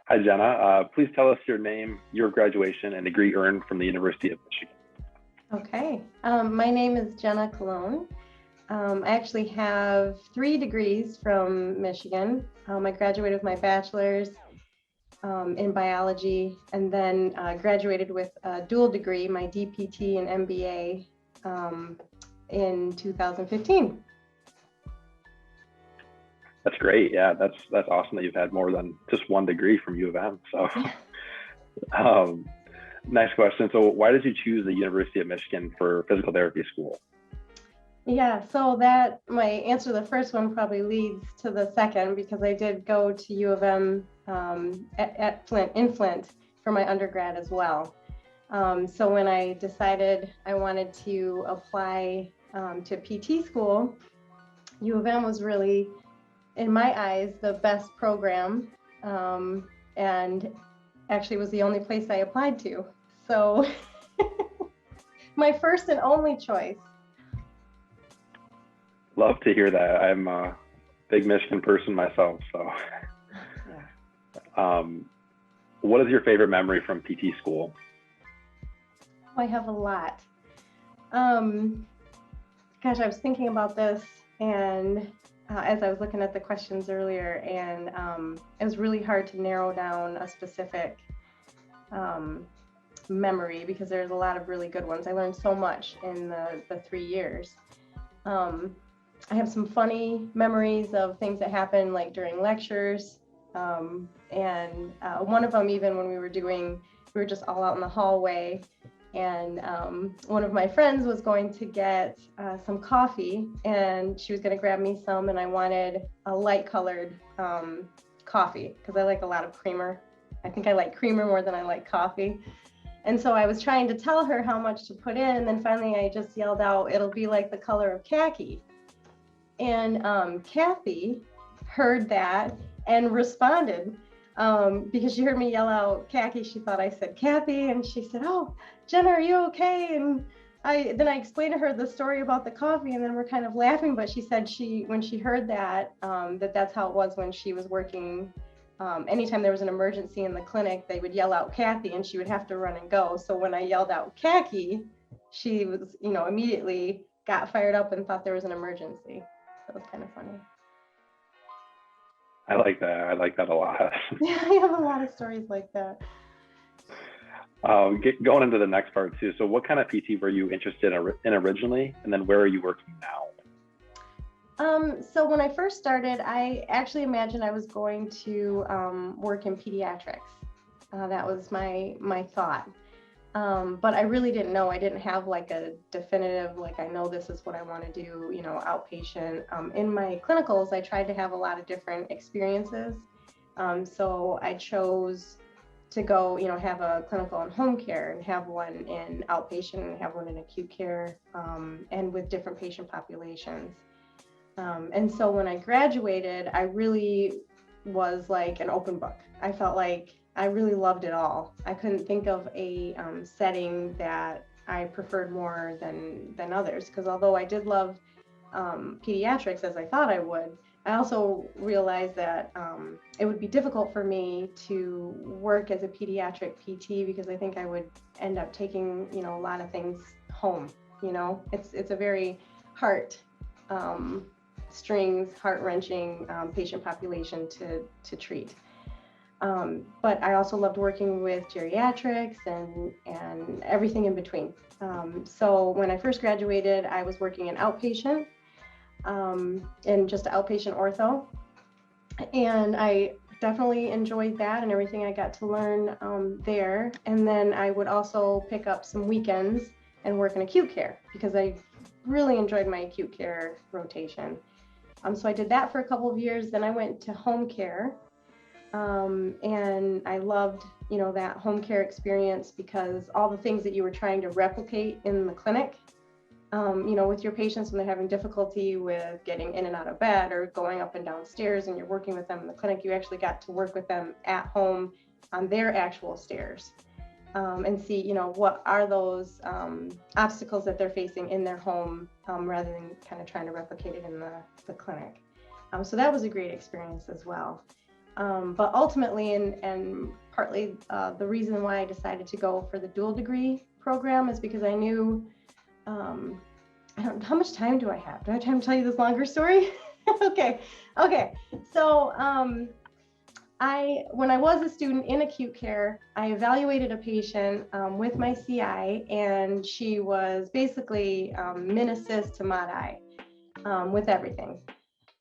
Hi, Jenna. Please tell us your name, your graduation, and degree earned from the University of Michigan. Okay, my name is Jena Cologne. I actually have 3 degrees from Michigan. I graduated with my bachelor's in biology, and then graduated with a dual degree, my DPT and MBA, in 2015. That's great. Yeah, that's awesome that you've had more than just one degree from U of M. So, next question. So, why did you choose the University of Michigan for physical therapy school? Yeah, so that my answer to the first one probably leads to the second, because I did go to U of M at Flint for my undergrad as well. So when I decided I wanted to apply to PT school, U of M was really, in my eyes, the best program, and actually was the only place I applied to. So my first and only choice. Love to hear that. I'm a big Michigan person myself. So, what is your favorite memory from PT school? I have a lot. Gosh, I was thinking about this, and as I was looking at the questions earlier, and it was really hard to narrow down a specific memory, because there's a lot of really good ones. I learned so much in the 3 years. I have some funny memories of things that happened like during lectures, and one of them, even when we were just all out in the hallway, and one of my friends was going to get some coffee, and she was going to grab me some, and I wanted a light colored coffee because I like a lot of creamer. I think I like creamer more than I like coffee. And so I was trying to tell her how much to put in, and then finally I just yelled out, "It'll be like the color of khaki." And Kathy heard that and responded, because she heard me yell out khaki. She thought I said Kathy, and she said, "Oh, Jenna, are you okay?" And then I explained to her the story about the coffee, and then we're kind of laughing. But she said when she heard that, that's how it was when she was working. Anytime there was an emergency in the clinic, they would yell out Kathy, and she would have to run and go. So when I yelled out khaki, she was, immediately got fired up and thought there was an emergency. So it was kind of funny. I like that. I like that a lot. Yeah, I have a lot of stories like that. Going into the next part too. So, what kind of PT were you interested in originally, and then where are you working now? So when I first started, I actually imagined I was going to work in pediatrics. That was my thought. But I really didn't know. I didn't have like a definitive, like, I know this is what I want to do, outpatient. In my clinicals, I tried to have a lot of different experiences. So I chose to go, have a clinical in home care, and have one in outpatient, and have one in acute care, and with different patient populations. And so when I graduated, I really was like an open book. I felt like I really loved it all. I couldn't think of a setting that I preferred more than others, because although I did love pediatrics as I thought I would, I also realized that it would be difficult for me to work as a pediatric PT, because I think I would end up taking, a lot of things home. It's a very heart-wrenching patient population to treat. But I also loved working with geriatrics and everything in between. So when I first graduated, I was working in outpatient, in just outpatient ortho. And I definitely enjoyed that and everything I got to learn there. And then I would also pick up some weekends and work in acute care, because I really enjoyed my acute care rotation. So I did that for a couple of years. Then I went to home care, and I loved, that home care experience, because all the things that you were trying to replicate in the clinic, with your patients when they're having difficulty with getting in and out of bed or going up and down stairs, and you're working with them in the clinic, you actually got to work with them at home on their actual stairs, and see, what are those obstacles that they're facing in their home, rather than kind of trying to replicate it in the clinic. So that was a great experience as well. But ultimately, and partly the reason why I decided to go for the dual degree program is because I knew, I don't, how much time do I have? Do I have time to tell you this longer story? Okay. So when I was a student in acute care, I evaluated a patient with my CI, and she was basically min assist to mod I with everything.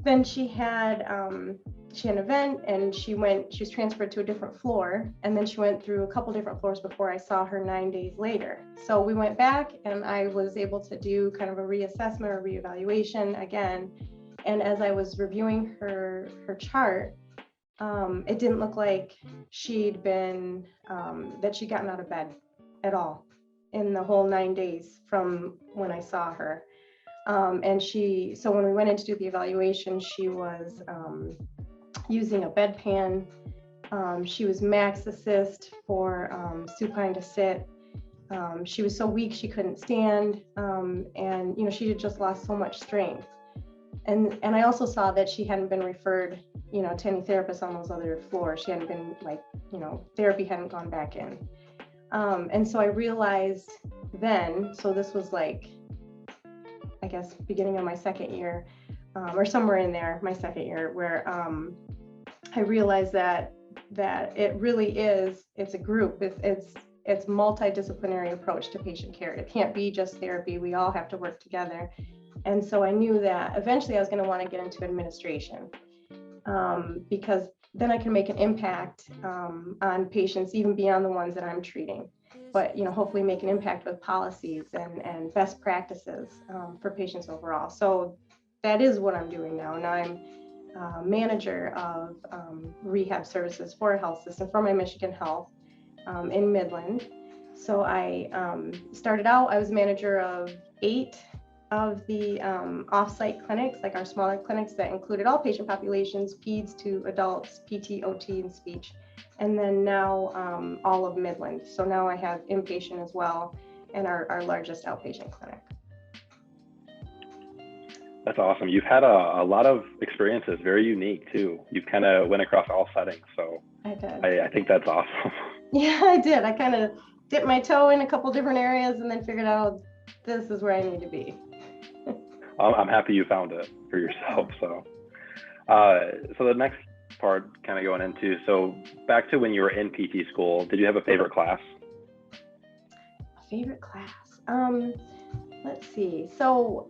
Then she had an event, and she was transferred to a different floor, and then she went through a couple different floors before I saw her 9 days later. So we went back, and I was able to do kind of a reassessment or reevaluation again. And as I was reviewing her chart, it didn't look like she'd been that she'd gotten out of bed at all in the whole 9 days from when I saw her. So when we went in to do the evaluation, she was using a bedpan. She was max assist for supine to sit. She was so weak she couldn't stand, and she had just lost so much strength. And I also saw that she hadn't been referred, to any therapist on those other floors. She hadn't been therapy hadn't gone back in. And so I realized then, so this was like, I guess, beginning of my second year, or somewhere in there, my second year, where I realized that it really is, it's a group, it's multidisciplinary approach to patient care. It can't be just therapy. We all have to work together. And so I knew that eventually I was going to want to get into administration, because then I can make an impact on patients, even beyond the ones that I'm treating. But hopefully make an impact with policies and best practices for patients overall. So that is what I'm doing now. Now I'm manager of rehab services for a health system for my Michigan Health in Midland. So I started out, I was manager of 8 of the off-site clinics, like our smaller clinics that included all patient populations, peds to adults, PT, OT, and speech. And then now all of Midland. So now I have inpatient as well, and our largest outpatient clinic. That's awesome. You've had a lot of experiences, very unique too. You've kind of went across all settings. So I did. I think that's awesome. Yeah, I did. I kind of dipped my toe in a couple different areas and then figured out this is where I need to be. I'm happy you found it for yourself. So the next part kind of going into, so back to when you were in PT school, did you have a favorite class? A favorite class? Let's see. So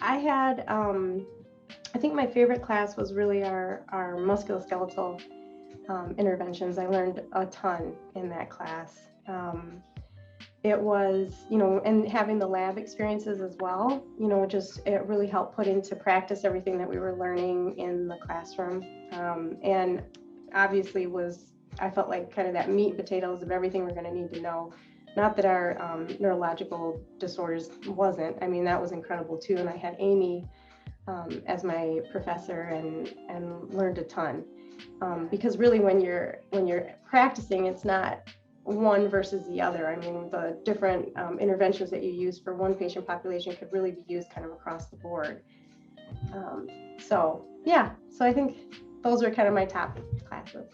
I had, I think my favorite class was really our musculoskeletal interventions. I learned a ton in that class. It was, and having the lab experiences as well, it really helped put into practice everything that we were learning in the classroom. And obviously I felt like kind of that meat and potatoes of everything we're going to need to know. Not that our neurological disorders wasn't. I mean, that was incredible too. And I had Amy as my professor and learned a ton. Because really when you're practicing, it's not one versus the other. I mean, the different interventions that you use for one patient population could really be used kind of across the board. So I think those are kind of my top classes.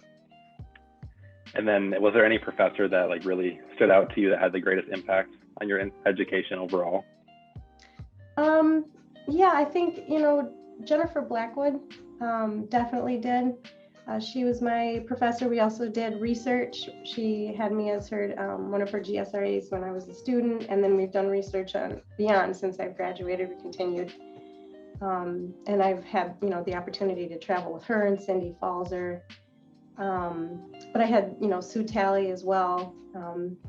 And then was there any professor that like really stood out to you that had the greatest impact on your education overall? Yeah, I think, Jennifer Blackwood definitely did. She was my professor. We also did research. She had me as her one of her GSRAs when I was a student, and then we've done research on beyond since I've graduated. We continued, and I've had the opportunity to travel with her and Cindy Falzer. But I had Sue Talley as well,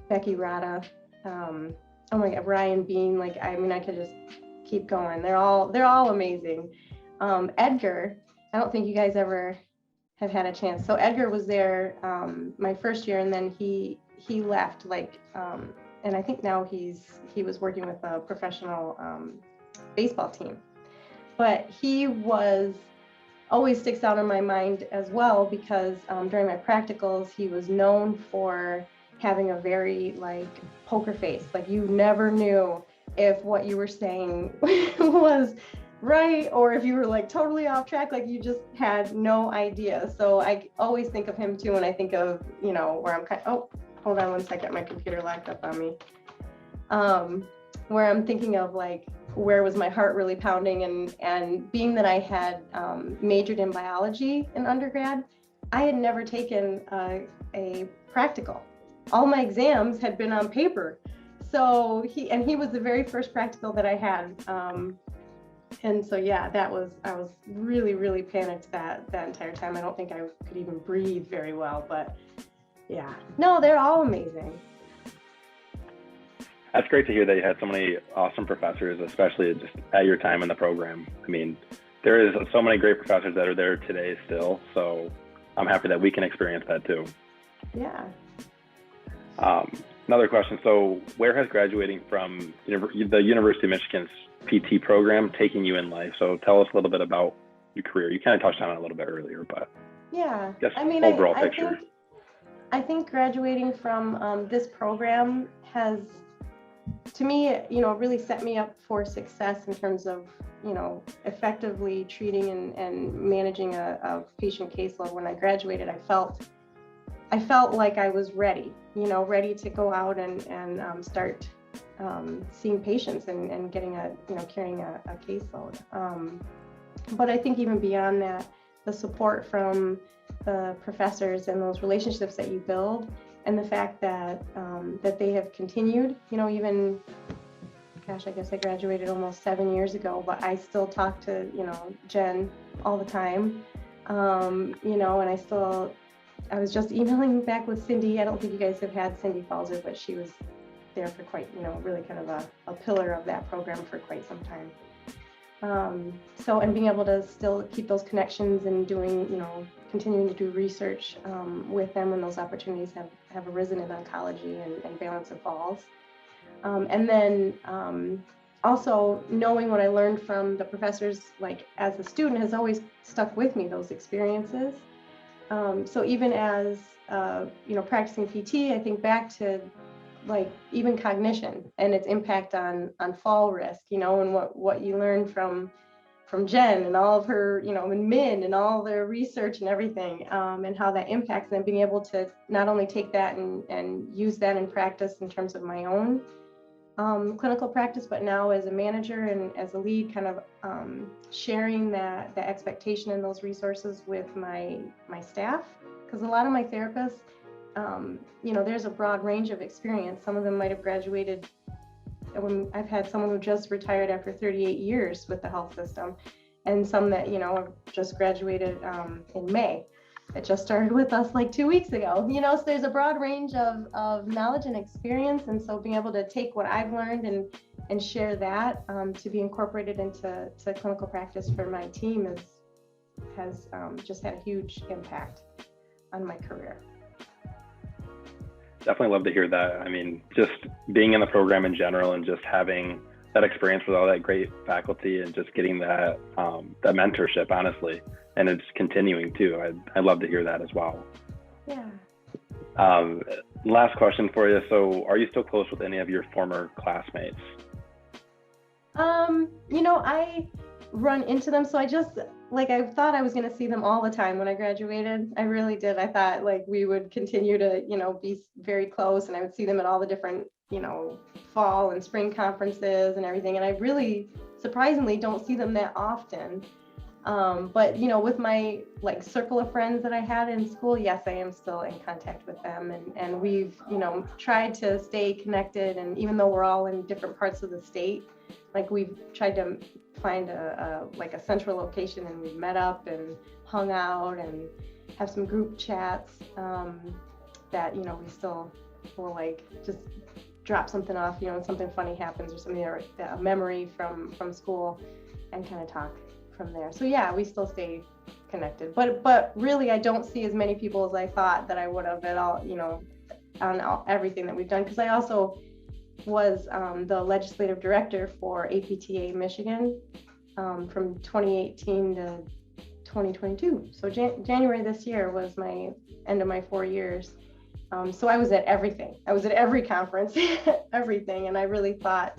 Becky Rada, oh my God, Ryan Bean. I could just keep going. They're all amazing. Edgar, I don't think you guys ever have had a chance. So Edgar was there my first year, and then he left, and I think now he was working with a professional baseball team. But he always sticks out in my mind as well because during my practicals, he was known for having a very poker face. You never knew if what you were saying was Right, or if you were like totally off track, like you just had no idea. So I always think of him too when I think of, where I'm oh, hold on one second, my computer locked up on me. Where I'm thinking of like, where was my heart really pounding, and being that I had majored in biology in undergrad, I had never taken a practical. All my exams had been on paper. So he was the very first practical that I had. And so, yeah, I was really, really panicked that entire time. I don't think I could even breathe very well, but yeah, no, they're all amazing. That's great to hear that you had so many awesome professors, especially just at your time in the program. I mean, there is so many great professors that are there today still. So I'm happy that we can experience that too. Yeah. Another question. So where has graduating from the University of Michigan's PT program taken you in life? So tell us a little bit about your career. You kind of touched on it a little bit earlier, but yeah, I mean, overall picture. I think graduating from this program has, to me, really set me up for success in terms of, effectively treating and managing a patient caseload. When I graduated, I felt like I was ready, ready to go out and start seeing patients and getting carrying a caseload. But I think even beyond that, the support from the professors and those relationships that you build, and the fact that that they have continued, even, gosh, I guess I graduated almost 7 years ago, but I still talk to, Jen all the time, and I was just emailing back with Cindy. I don't think you guys have had Cindy Falzer, but she was there for quite, really kind of a pillar of that program for quite some time. And being able to still keep those connections and doing, continuing to do research with them when those opportunities have arisen in oncology and Valence and Falls. And then also knowing what I learned from the professors, like as a student, has always stuck with me, those experiences. So even as, practicing PT, I think back to like even cognition and its impact on fall risk, and what you learn from Jen and all of her, and Min and all their research and everything, and how that impacts, and being able to not only take that and use that in practice in terms of my own clinical practice, but now as a manager and as a lead, kind of sharing that expectation and those resources with my staff, because a lot of my therapists, there's a broad range of experience. Some of them might have graduated. I've had someone who just retired after 38 years with the health system, and some that, just graduated in May. It just started with us like 2 weeks ago, so there's a broad range of knowledge and experience. And so being able to take what I've learned and share that to be incorporated into clinical practice for my team has just had a huge impact on my career. Definitely love to hear that. I mean, just being in the program in general and just having that experience with all that great faculty and just getting that mentorship, honestly, and it's continuing too. I'd love to hear that as well. Yeah. Last question for you. So are you still close with any of your former classmates? I run into them. So I thought I was going to see them all the time when I graduated. I really did. I thought like we would continue to, be very close, and I would see them at all the different, fall and spring conferences and everything. And I really surprisingly don't see them that often. But, with my like circle of friends that I had in school, yes, I am still in contact with them. And we've, tried to stay connected. And even though we're all in different parts of the state, like we've tried to find a central location, and we've met up and hung out and have some group chats that, we still will like just drop something off, and something funny happens or something, or a memory from school, and kind of talk from there. So yeah, we still stay connected, but really I don't see as many people as I thought that I would have at all, on everything that we've done, because I also was the legislative director for APTA Michigan from 2018 to 2022. So January this year was my end of my 4 years. So I was at everything. I was at every conference, everything. And I really thought,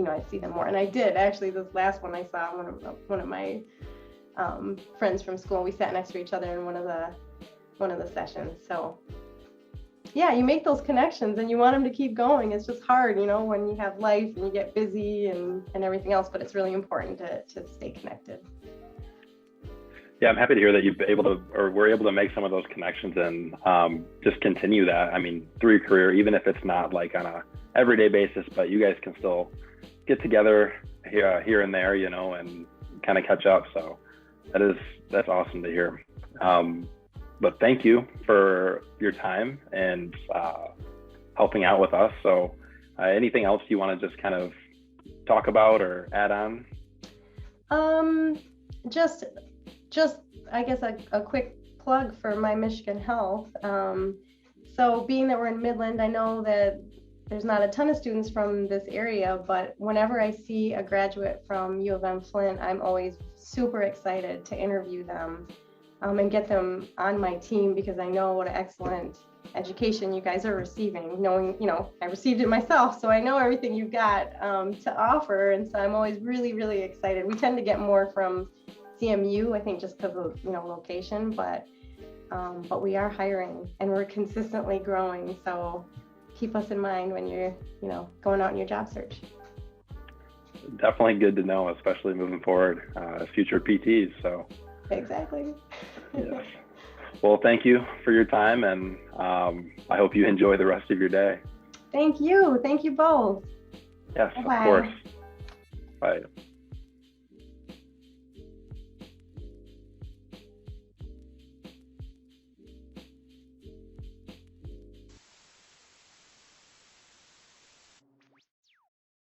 I see them more. And I did actually, this last one I saw one of my friends from school. We sat next to each other in one of the sessions. So yeah, you make those connections and you want them to keep going. It's just hard, when you have life and you get busy and everything else, but it's really important to stay connected. Yeah, I'm happy to hear that we're able to make some of those connections and just continue that. I mean, through your career, even if it's not like on a everyday basis, but you guys can still get together here and there, and kind of catch up. So that's awesome to hear. But thank you for your time and helping out with us. So anything else you want to just kind of talk about or add on? Just I guess a quick plug for My Michigan Health. So being that we're in Midland, I know that there's not a ton of students from this area, but whenever I see a graduate from U of M Flint, I'm always super excited to interview them and get them on my team, because I know what an excellent education you guys are receiving, knowing, I received it myself, so I know everything you've got to offer. And so I'm always really, really excited. We tend to get more from CMU, I think, just because of, location, but we are hiring and we're consistently growing. So keep us in mind when you're, going out in your job search. Definitely good to know, especially moving forward, future PTs. So exactly. Yes. Well, thank you for your time, and I hope you enjoy the rest of your day. Thank you. Thank you both. Yes, Bye-bye. of course. Bye.